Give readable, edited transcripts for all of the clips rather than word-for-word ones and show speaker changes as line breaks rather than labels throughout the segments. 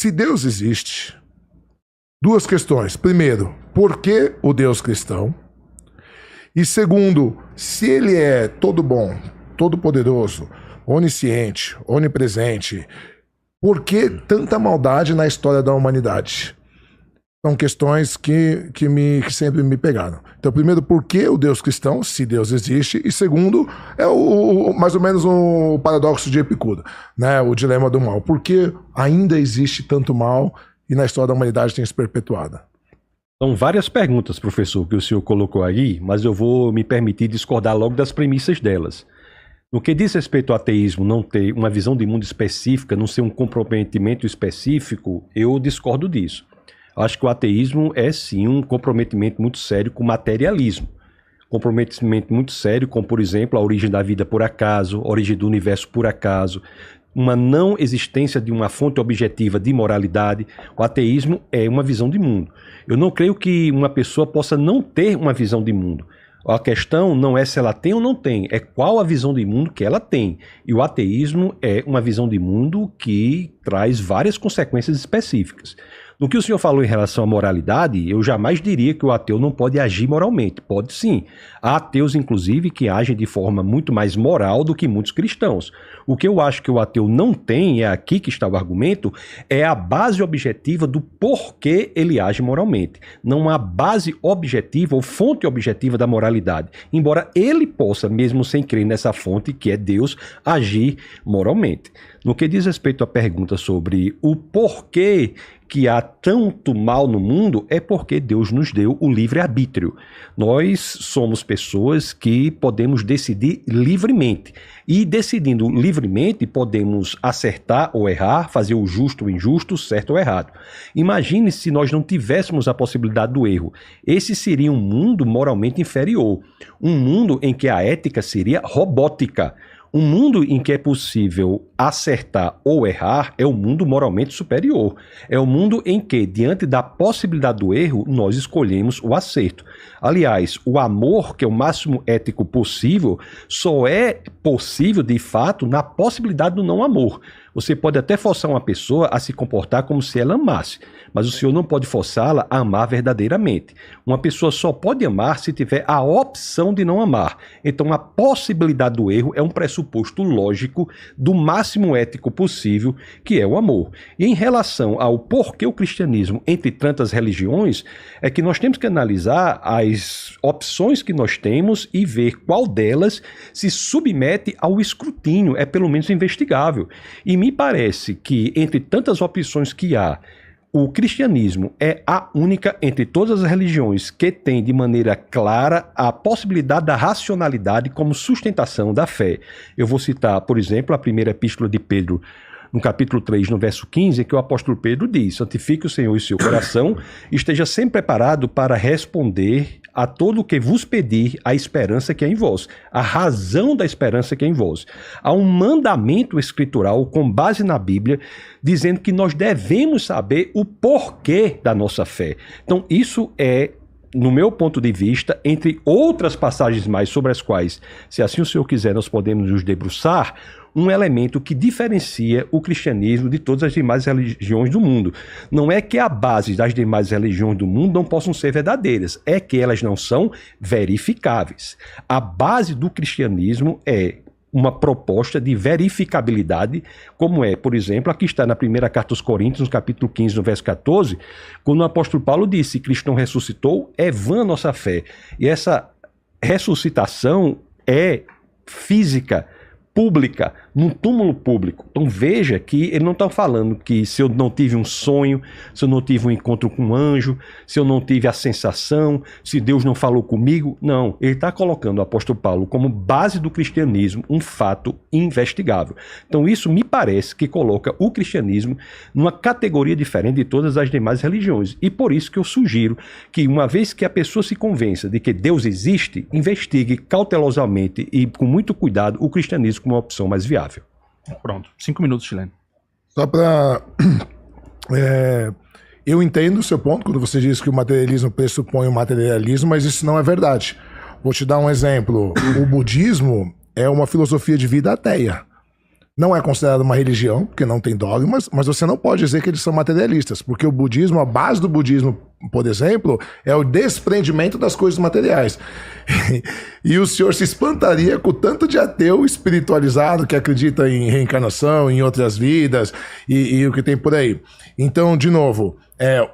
Se Deus existe, duas questões. Primeiro, por que o Deus cristão? E segundo, se ele é todo bom, todo poderoso, onisciente, onipresente, por que tanta maldade na história da humanidade? São questões que sempre me pegaram. Então, primeiro, por que o Deus cristão, se Deus existe? E segundo, é mais ou menos o paradoxo de Epicuro, né? O dilema do mal. Por que ainda existe tanto mal e na história da humanidade tem se perpetuado?
São várias perguntas, professor, que o senhor colocou aí, mas eu vou me permitir discordar logo das premissas delas. No que diz respeito ao ateísmo não ter uma visão de mundo específica, não ser um comprometimento específico, eu discordo disso. Acho que o ateísmo é sim um comprometimento muito sério com o materialismo. Comprometimento muito sério com, por exemplo, a origem da vida por acaso, a origem do universo por acaso, uma não existência de uma fonte objetiva de moralidade. O ateísmo é uma visão de mundo. Eu não creio que uma pessoa possa não ter uma visão de mundo. A questão não é se ela tem ou não tem, é qual a visão de mundo que ela tem. E o ateísmo é uma visão de mundo que traz várias consequências específicas. No que o senhor falou em relação à moralidade, eu jamais diria que o ateu não pode agir moralmente. Pode sim. Há ateus, inclusive, que agem de forma muito mais moral do que muitos cristãos. O que eu acho que o ateu não tem, é aqui que está o argumento, é a base objetiva do porquê ele age moralmente. Não há base objetiva ou fonte objetiva da moralidade. Embora ele possa, mesmo sem crer nessa fonte, que é Deus, agir moralmente. No que diz respeito à pergunta sobre o porquê que há tanto mal no mundo, é porque Deus nos deu o livre-arbítrio. Nós somos pessoas que podemos decidir livremente. E decidindo livremente, podemos acertar ou errar, fazer o justo ou injusto, certo ou errado. Imagine se nós não tivéssemos a possibilidade do erro. Esse seria um mundo moralmente inferior. Um mundo em que a ética seria robótica. Um mundo em que é possível acertar ou errar é um mundo moralmente superior. É um mundo em que, diante da possibilidade do erro, nós escolhemos o acerto. Aliás, o amor, que é o máximo ético possível, só é possível, de fato, na possibilidade do não amor. Você pode até forçar uma pessoa a se comportar como se ela amasse, mas o senhor não pode forçá-la a amar verdadeiramente. Uma pessoa só pode amar se tiver a opção de não amar. Então, a possibilidade do erro é um pressuposto lógico do máximo ético possível, que é o amor. E em relação ao porquê o cristianismo, entre tantas religiões, é que nós temos que analisar as opções que nós temos e ver qual delas se submete ao escrutínio, é pelo menos investigável. E me parece que, entre tantas opções que há, o cristianismo é a única entre todas as religiões que tem de maneira clara a possibilidade da racionalidade como sustentação da fé. Eu vou citar, por exemplo, a primeira epístola de Pedro, no capítulo 3, no verso 15, que o apóstolo Pedro diz: santifique o Senhor em seu coração, esteja sempre preparado para responder a todo o que vos pedir a esperança que é em vós, a razão da esperança que é em vós. Há um mandamento escritural com base na Bíblia, dizendo que nós devemos saber o porquê da nossa fé. Então, isso é, no meu ponto de vista, entre outras passagens mais sobre as quais, se assim o senhor quiser, nós podemos nos debruçar, um elemento que diferencia o cristianismo de todas as demais religiões do mundo. Não é que a base das demais religiões do mundo não possam ser verdadeiras, é que elas não são verificáveis. A base do cristianismo é uma proposta de verificabilidade, como é, por exemplo, aqui está na primeira carta aos Coríntios, no capítulo 15, no verso 14, quando o apóstolo Paulo disse: se Cristo não ressuscitou, é vã a nossa fé. E essa ressuscitação é física, pública, num túmulo público. Então veja que ele não está falando que se eu não tive um sonho, se eu não tive um encontro com um anjo, se eu não tive a sensação, se Deus não falou comigo. Não, ele está colocando o apóstolo Paulo como base do cristianismo um fato investigável. Então isso me parece que coloca o cristianismo numa categoria diferente de todas as demais religiões. E por isso que eu sugiro que, uma vez que a pessoa se convença de que Deus existe, investigue cautelosamente e com muito cuidado o cristianismo como uma opção mais viável.
Pronto, 5 minutos, Chileno.
Só para... eu entendo o seu ponto quando você diz que o materialismo pressupõe o materialismo, mas isso não é verdade. Vou te dar um exemplo. O budismo é uma filosofia de vida ateia. não é considerado uma religião, porque não tem dogmas, mas você não pode dizer que eles são materialistas, porque o budismo, a base do budismo, por exemplo, é o desprendimento das coisas materiais. E o senhor se espantaria com o tanto de ateu espiritualizado que acredita em reencarnação, em outras vidas e o que tem por aí. Então, de novo,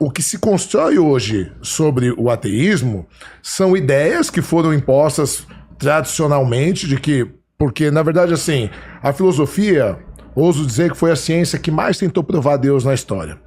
o que se constrói hoje sobre o ateísmo são ideias que foram impostas tradicionalmente de que, porque na verdade assim, a filosofia, ouso dizer que foi a ciência que mais tentou provar Deus na história.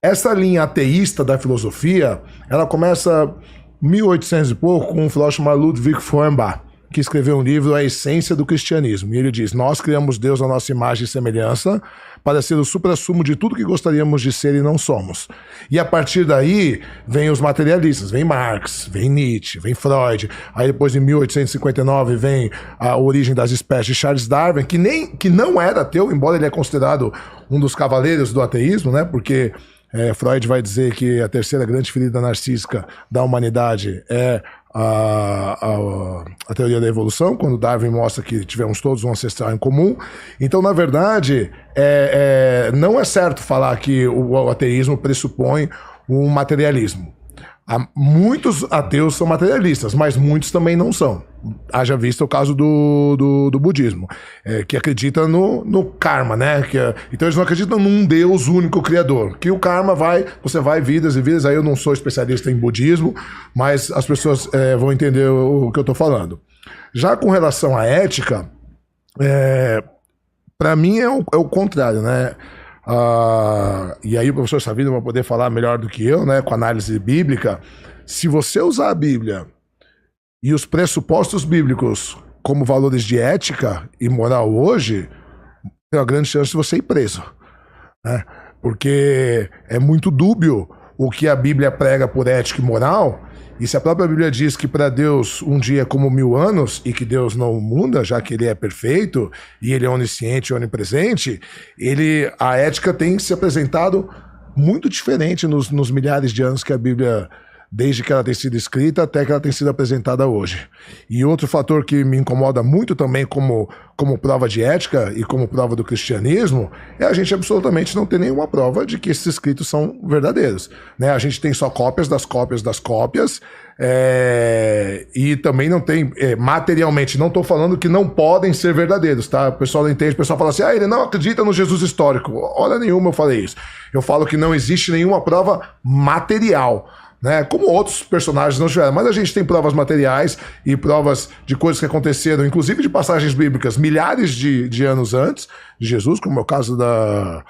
Essa linha ateísta da filosofia, ela começa 1800 e pouco com um filósofo chamado Ludwig Feuerbach, que escreveu um livro, A Essência do Cristianismo. E ele diz, nós criamos Deus à nossa imagem e semelhança para ser o suprassumo de tudo que gostaríamos de ser e não somos. E a partir daí, vem os materialistas, vem Marx, vem Nietzsche, vem Freud. Aí depois, em 1859, vem A Origem das Espécies de Charles Darwin, que não era ateu, embora ele é considerado um dos cavaleiros do ateísmo, né? Porque Freud vai dizer que a terceira grande ferida narcísica da humanidade é a teoria da evolução, quando Darwin mostra que tivemos todos um ancestral em comum. Então, na verdade, não é certo falar que o ateísmo pressupõe um materialismo. Muitos ateus são materialistas, mas muitos também não são. Haja visto o caso do budismo, que acredita no karma, né? Então eles não acreditam num Deus único criador, que o karma você vai vidas e vidas. Aí eu não sou especialista em budismo, mas as pessoas vão entender o que eu estou falando. Já com relação à ética, para mim é o contrário, né? E aí o professor Savino vai poder falar melhor do que eu, né, com análise bíblica. Se você usar a Bíblia e os pressupostos bíblicos como valores de ética e moral hoje, tem uma grande chance de você ir preso, né? Porque é muito dúbio o que a Bíblia prega por ética e moral. E se a própria Bíblia diz que para Deus um dia é como 1000 anos e que Deus não muda, já que ele é perfeito e ele é onisciente e onipresente, a ética tem se apresentado muito diferente nos milhares de anos que a Bíblia, desde que ela tem sido escrita até que ela tem sido apresentada hoje. E outro fator que me incomoda muito também como prova de ética e como prova do cristianismo é a gente absolutamente não ter nenhuma prova de que esses escritos são verdadeiros, né? A gente tem só cópias das cópias das cópias, e também não tem materialmente, não estou falando que não podem ser verdadeiros, tá? O pessoal não entende, o pessoal fala assim, ele não acredita no Jesus histórico. Hora nenhuma eu falei isso. Eu falo que não existe nenhuma prova material, né? Como outros personagens não tiveram, mas a gente tem provas materiais e provas de coisas que aconteceram, inclusive de passagens bíblicas milhares de anos antes de Jesus, como é o caso da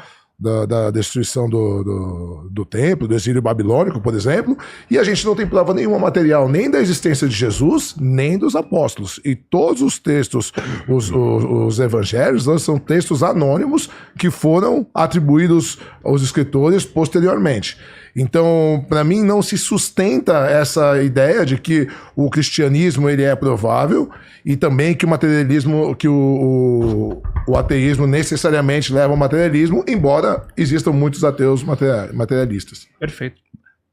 destruição do templo, do exílio babilônico, por exemplo, e a gente não tem prova nenhuma material nem da existência de Jesus, nem dos apóstolos. E todos os textos, os evangelhos, são textos anônimos que foram atribuídos aos escritores posteriormente. Então, para mim, não se sustenta essa ideia de que o cristianismo ele é provável e também que o materialismo, que o ateísmo necessariamente leva ao materialismo, embora existam muitos ateus materialistas.
Perfeito.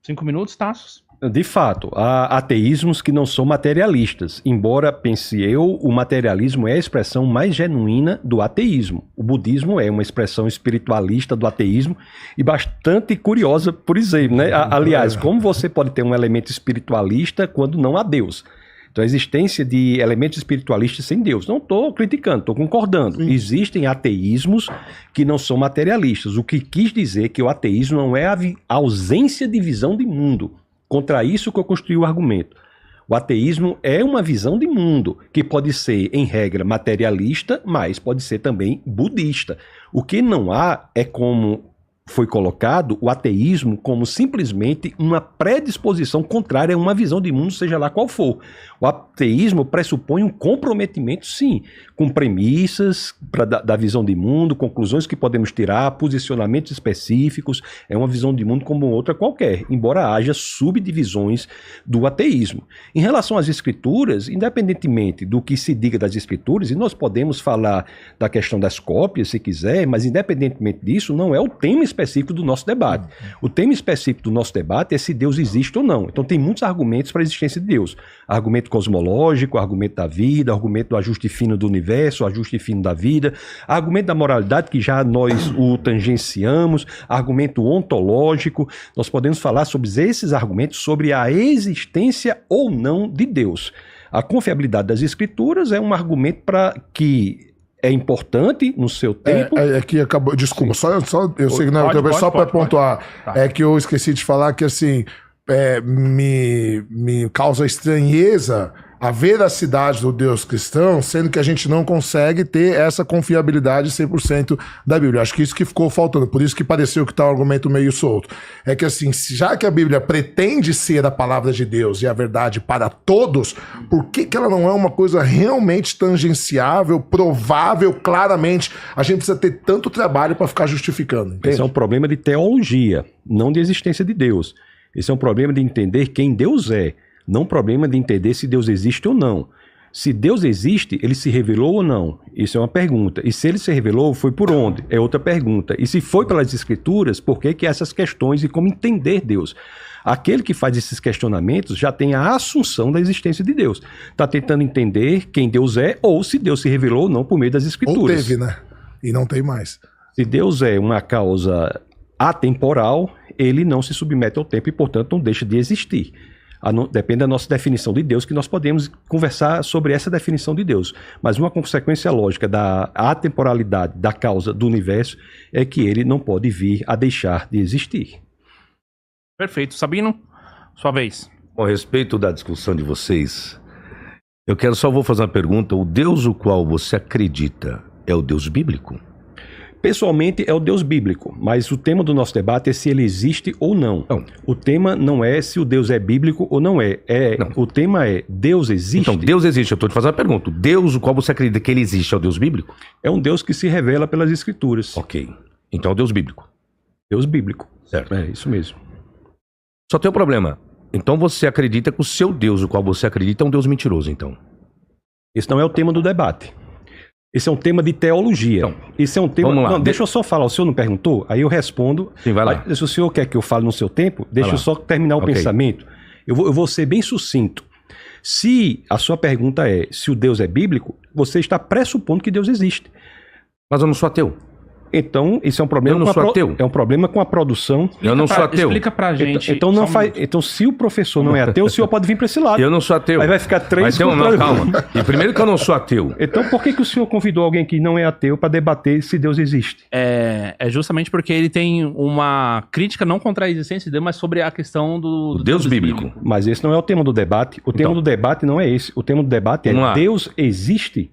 5 minutos, Tassos.
De fato, há ateísmos que não são materialistas, embora, pense eu, o materialismo é a expressão mais genuína do ateísmo. O budismo é uma expressão espiritualista do ateísmo e bastante curiosa, por exemplo, né? Aliás, como você pode ter um elemento espiritualista quando não há Deus? Então, a existência de elementos espiritualistas sem Deus. Não estou criticando, estou concordando. Sim. Existem ateísmos que não são materialistas, o que quis dizer que o ateísmo não é a ausência de visão de mundo. Contra isso que eu construí o argumento. O ateísmo é uma visão de mundo, que pode ser, em regra, materialista, mas pode ser também budista. O que não há é, como foi colocado, o ateísmo como simplesmente uma predisposição contrária a uma visão de mundo, seja lá qual for. O ateísmo pressupõe um comprometimento, sim, com premissas da visão de mundo, conclusões que podemos tirar, posicionamentos específicos. É uma visão de mundo como outra qualquer, embora haja subdivisões do ateísmo. Em relação às escrituras, independentemente do que se diga das escrituras, e nós podemos falar da questão das cópias, se quiser, mas independentemente disso, não é o tema específico específico do nosso debate. O tema específico do nosso debate é se Deus existe ou não. Então tem muitos argumentos para a existência de Deus. Argumento cosmológico, argumento da vida, argumento do ajuste fino do universo, ajuste fino da vida, argumento da moralidade, que já nós o tangenciamos, argumento ontológico. Nós podemos falar sobre esses argumentos, sobre a existência ou não de Deus. A confiabilidade das escrituras é um argumento que é importante no seu tempo.
É que acabou. Desculpa, só eu sei que não, só para pontuar.
Tá.
É que eu esqueci de falar que assim me causa estranheza a veracidade do Deus cristão, sendo que a gente não consegue ter essa confiabilidade 100% da Bíblia. Acho que isso que ficou faltando, por isso que pareceu que tá um argumento meio solto. É que assim, já que a Bíblia pretende ser a palavra de Deus e a verdade para todos, por que ela não é uma coisa realmente tangenciável, provável, claramente? A gente precisa ter tanto trabalho para ficar justificando, entende?
Esse é um problema de teologia, não de existência de Deus. Esse é um problema de entender quem Deus é. Não um problema de entender se Deus existe ou não. Se Deus existe, ele se revelou ou não? Isso é uma pergunta. E se ele se revelou, foi por onde? É outra pergunta. E se foi pelas escrituras, por que essas questões e como entender Deus? Aquele que faz esses questionamentos já tem a assunção da existência de Deus. Está tentando entender quem Deus é ou se Deus se revelou ou não por meio das escrituras.
Ou teve, né? E não tem mais.
Se Deus é uma causa atemporal, ele não se submete ao tempo e, portanto, não deixa de existir. Depende da nossa definição de Deus, que nós podemos conversar sobre essa definição de Deus. Mas uma consequência lógica da atemporalidade da causa do universo é que ele não pode vir a deixar de existir.
Perfeito. Sabino, sua vez.
Bom, a respeito da discussão de vocês, vou fazer uma pergunta. O Deus o qual você acredita é o Deus bíblico?
Pessoalmente é o Deus bíblico, mas o tema do nosso debate é se ele existe ou não.
Não.
O tema não é se o Deus é bíblico ou não é.
Não.
O tema é Deus existe?
Então, Deus existe. Eu estou te fazendo uma pergunta. O Deus o qual você acredita que ele existe é o Deus bíblico?
É um Deus que se revela pelas escrituras.
Ok. Então é o Deus bíblico.
Deus bíblico.
Certo.
É isso mesmo.
Só tem um problema. Então você acredita que o seu Deus, o qual você acredita, é um Deus mentiroso, então?
Esse não é o tema do debate. Esse é um tema de teologia.
Então,
esse é um tema...
vamos lá.
Não, deixa eu só falar. O senhor não perguntou? Aí eu respondo.
Sim, vai lá.
Se o senhor quer que eu fale no seu tempo, deixa eu só terminar o pensamento. Eu vou ser bem sucinto. Se a sua pergunta é se o Deus é bíblico, você está pressupondo que Deus existe.
Mas eu não sou ateu.
Então, isso é um problema.
Eu não sou ateu.
É um problema com a produção.
Eu não sou ateu.
Explica pra gente.
Então, não faz. Então, se o professor não é ateu, o senhor pode vir para esse lado.
Eu não sou ateu.
Aí vai ficar três.
Não, calma. E primeiro que eu não sou ateu.
Então, por que o senhor convidou alguém que não é ateu para debater se Deus existe?
É justamente porque ele tem uma crítica não contra a existência de Deus, mas sobre a questão do
Deus bíblico.
Mas esse não é o tema do debate. O tema do debate não é esse. O tema do debate é
Vamos lá.
Deus existe?